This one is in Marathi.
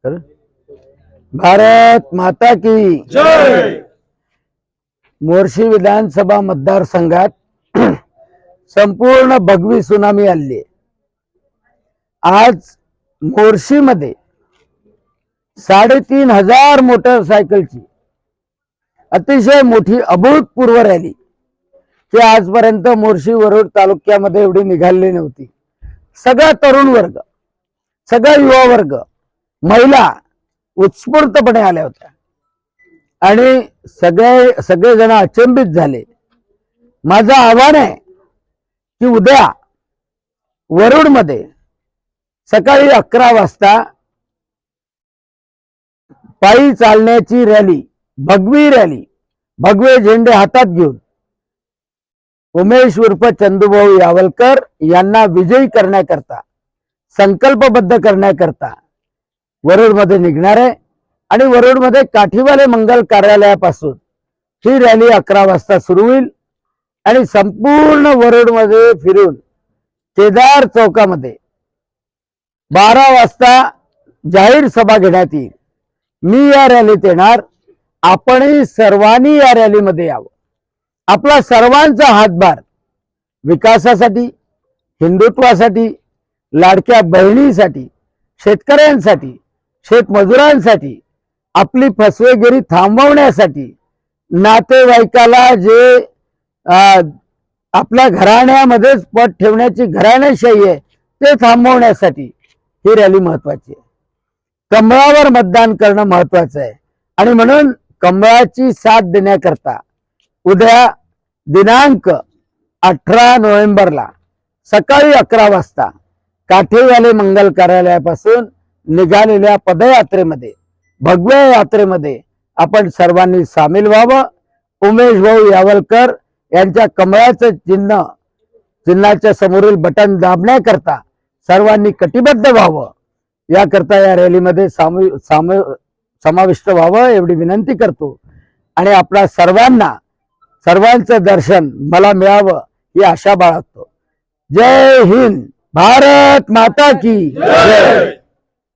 भारत माता की जय। मोर्शी विधानसभा मतदारसंघात संपूर्ण भगवी सुनामी आली आहे। आज मोर्शी मध्ये 3500 मोटरसायकलची अतिशय मोठी अभूतपूर्व रॅली की आजपर्यंत मोर्शी वरुड तालुक्यामध्ये एवढी निघालेली नव्हती। सगळा तरुण वर्ग, सगळा युवा वर्ग, महिला उत्स्फूर्तपणे आल्या होत्या आणि सगळेजण अचंबित झाले। माझं आव्हान आहे की उद्या वरुड मध्ये सकाळी 11 वाजता पायी चालण्याची रॅली, भगवी रॅली, भगवे झेंडे हातात घेऊन उमेश उर्फ चंदूभाऊ यावलकर यांना विजयी करण्याकरता, संकल्पबद्ध करण्याकरता वरुड मध्ये निघणार आहे। आणि वरुड मध्ये काठीवाले मंगल कार्यालयापासून ही रॅली 11 वाजता सुरू होईल आणि संपूर्ण वरुड मध्ये फिरून केदार चौकामध्ये 12 वाजता जाहीर सभा घेण्यात येईल। मी या रॅलीत येणार, आपणही सर्वांनी या रॅलीमध्ये यावं। आपला सर्वांचा हातभार विकासासाठी, हिंदुत्वासाठी, लाडक्या बहिणीसाठी, शेतकऱ्यांसाठी, शेतमजुरांसाठी, आपली फसवेगिरी थांबवण्यासाठी, नातेवाईकाला जे आपल्या घराण्यामध्येच पट ठेवण्याची घराणेशाही आहे ते थांबवण्यासाठी ही रॅली महत्वाची आहे। कमळावर मतदान करणं महत्वाचं आहे आणि म्हणून कमळाची साथ देण्याकरता उद्या दिनांक 18 नोव्हेंबरला सकाळी 11 वाजता काठेवाले मंगल कार्यालयापासून निघालेल्या पदयात्रेमध्ये, भगव्या यात्रेमध्ये आपण सर्वांनी सामील व्हावं। उमेश भाऊ यावलकर यांच्या कमळाचं चिन्हाच्या समोरील बटन दाबण्याकरता सर्वांनी कटिबद्ध व्हावं, याकरता या रॅलीमध्ये समाविष्ट व्हावं एवढी विनंती करतो। आणि आपल्या सर्वांचं दर्शन मला मिळावं ही आशा बाळगतो। जय हिंद, भारत माता की जय।